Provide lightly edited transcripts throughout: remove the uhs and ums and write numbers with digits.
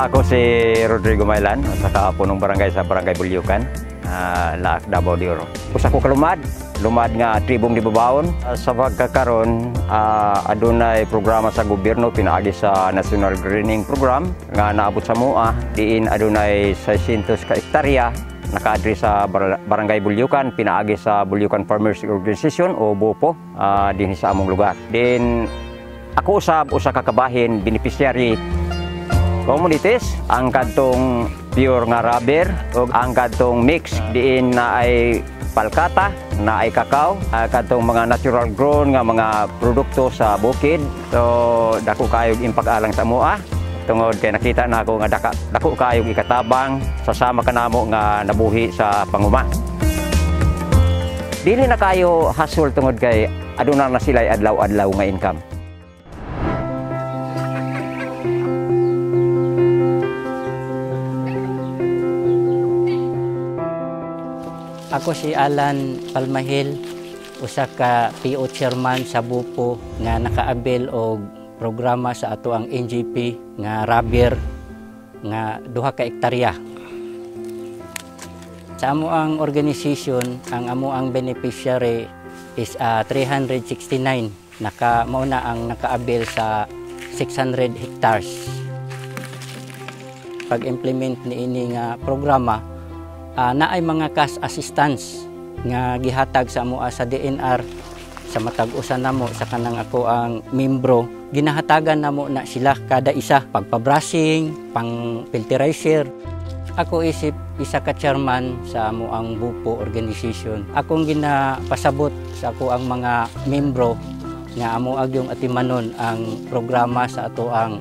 Ako si Rodrigo Mailan, sa punong barangay sa Barangay Bulyukan, Laak, Davao de Oro. Usa ko kalumad nga tribong di babaon. Sa pagkakaroon, adunay programa sa gobyerno pinaagi sa National Greening Program nga naabot sa MUA. Diin adunay 600 ka hektarya nakaadri sa Barangay Bulyukan, pinaagi sa Bulyukan Farmers Organization o BUPO din sa among lugar. Din ako usab usa ka kabahin beneficiary communities ang kadtong pure nga rubber ug ang kadtong mix diin na ay palkata, na ay kakao, kadtong mga natural grown nga mga produkto sa bukid. So dako kayog impag-alang sa MUA tungod kay nakita na ako nga dako kayog ikatabang sasama kanamo nga nabuhi sa panguma. Dili na kayo hasol tungod kay aduna na sila adlaw-adlaw nga income. Ako si Alan Palmahil, usa ka PO chairman sa BUPO nga nakaabel og programa sa ato ang NGP nga rubber nga 2 ka hektarya. Sa amo ang organization, ang amo ang beneficiary is 369. Mao na ang nakaabel sa 600 hectares. Pag-implement niini nga programa, naay mga cash assistance nga gihatag sa MUA sa DNR sa matag usa namo sa kanang ako ang membro. Ginahatagan namo na sila kada isa pagpa-brushing, pang filterizer. Ako isip isa ka chairman sa amo ang BUPO organization. Akong ginapasabot sa ako ang mga membro nga amo agyong atimanon ang programa sa ato ang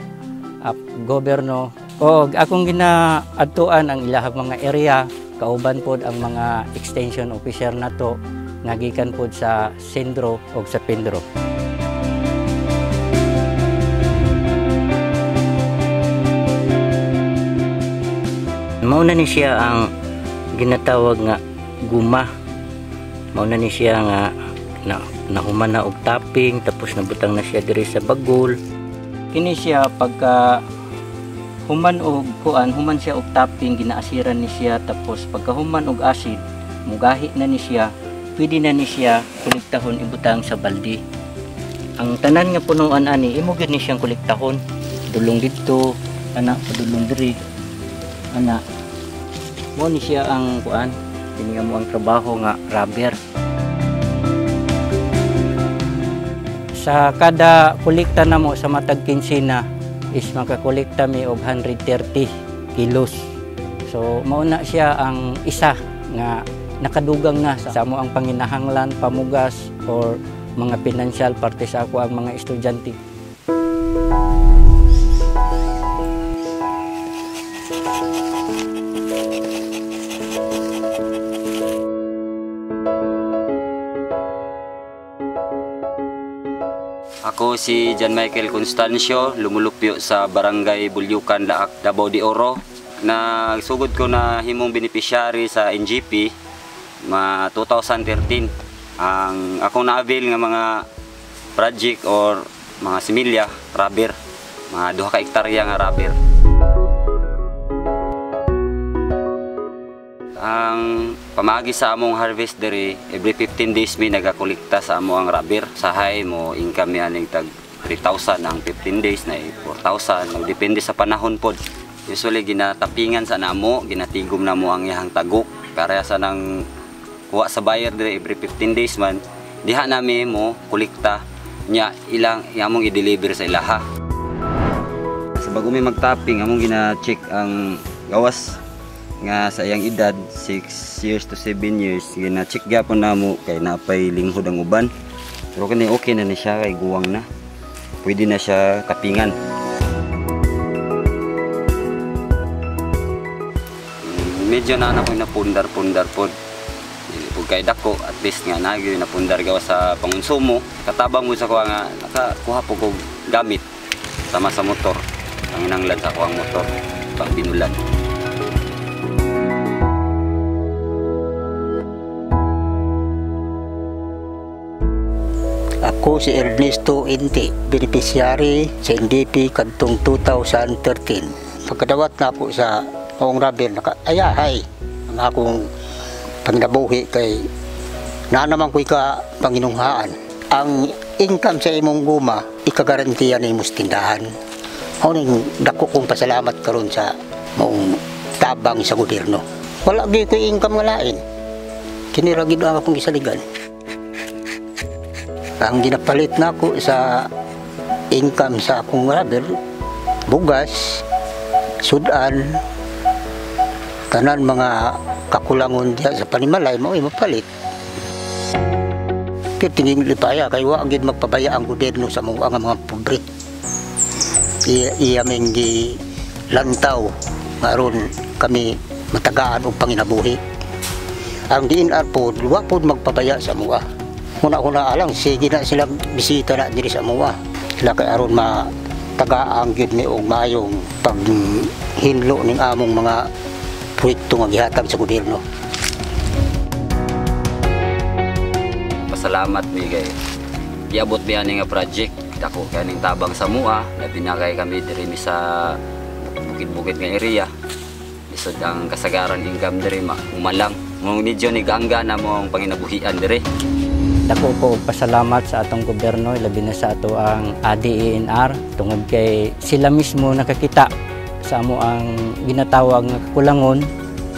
gobyerno. O akong ginaadtuan ang ilahang mga area. Kauban pod ang mga extension officer nato nga gikan pod sa Sendro o sa Pindro. Mauna ni siya ang ginatawag nga guma. Mauna ni siya nga nahuman na og topping tapos nabutang na siya diri sa bagol. Kini siya pagka human siya og topping, ginaasiran ni siya, tapos pagka human og acid, mugahi na ni siya, pwede na ni siya kolektahon ibutang sa balde. Ang tanan nga punuan ani, imo gyud ni siyang kolektahon. Dulong dito, ana padulong diri. Ana. Mo ni siya ang kuan, kini mo ang trabaho nga rubber. Sa kada kolekta namo sa matag kinsina is makakolekta mi og 130 kilos. So mauna siya ang isa nga nakadugang na sa amo ang panginahanglan, pamugas or mga financial parte sa ako ang mga estudyante. Ako si John Michael Constancio, lumulupyo sa Barangay Bulyukan, Laak, Davao de Oro. Nagsugod ko na himong beneficiary sa NGP 2013. Ang akong na-avail nga mga project or mga similya, rubber, mga 2 ka hektarya nga rubber. Ang pamagi sa among harvest diri, every 15 days may nagakolekta sa amo ang rubber. Sahay mo income yan ng tag 3,000 ang 15 days na 4,000. Depende sa panahon pod. Usually ginatapingan sa namo, ginatigom na mo ang iyang tagok. Para sa nang kuha sa buyer diri every 15 days man, diha nami mo kolekta nya ilang among i-deliver sa ilaha. Sa bago may magtapping, among gina-check ang gawas nga sa iyang edad 6 years to 7 years, gina-check gyapon namo kay napay linghod ang uban. Pero kani okay na ni siya kay guwang na. Pwede na siya tapingan. Medyo na ako napundar-pundar pod. Dili po kay dako, at least nga nagyo napundar gawa sa pangonsumo. Katabang mo sa kuha nga nakakuha po kog gamit sama sa motor. Ang inanglan sa kuha ang motor pang binulan. Ako si Ernesto Inti, beneficiary sa NDP kadtong 2013. pagkadawat na po sa maong rabir, nakaayahay ang akong panginabuhi kay na naman ko'y ka panginunghaan. Ang income sa imong guma, ikagarantiya na imong tindahan. Ako nang dako kong pasalamat karon sa maong tabang sa gobyerno. Wala gyud ko'y income nga lain. Kiniragid ang akong gisaligan. Ang ginapalit na ko sa income sa akong rabir, bugas, sudan, tanan mga kakulangon diya sa panimalay mo mapalit. Pero tingin lipaya kay wa gid magpabaya ang gobyerno sa mga pobre. Iya ming gi lantaw aron kami matagaan og panginabuhi. Ang DNR po wa pod magpabaya sa mua. Una alang sige na sila bisita na diri sa mua. Sila kay aron matagaan gid ni og maayong paghinlo ning among mga proyekto nga gihatag sa gobyerno. Pasalamat mi kay giabot mi ani nga project dako kay ning tabang sa mua, labi na kay kami diri mi sa bukid-bukid nga area. Lisod ang kasagaran income diri umalang. Mong medyo ni gaangga na mo ang panginabuhian diri. Dako ko pasalamat sa atong gobyerno, labi na sa ato ang DENR tungod kay sila mismo nakakita sa amo ang ginatawag nga kakulangon.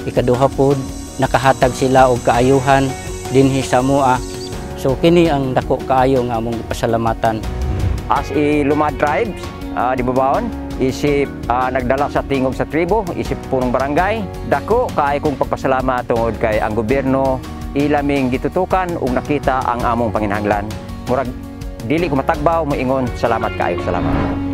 Ikaduha pod nakahatag sila og kaayuhan dinhi sa mua. So kini ang dako kaayo nga among pasalamatan. As Lumad Tribes, di Babaon, isip nagdala sa tingog sa tribo, isip punong barangay. Dako kaayo kong pagpasalamat tungod kay ang gobyerno ilaming gitutukan ug nakita ang among panginahanglan. Murag dili ko matagbaw moingon salamat kaayo, salamat.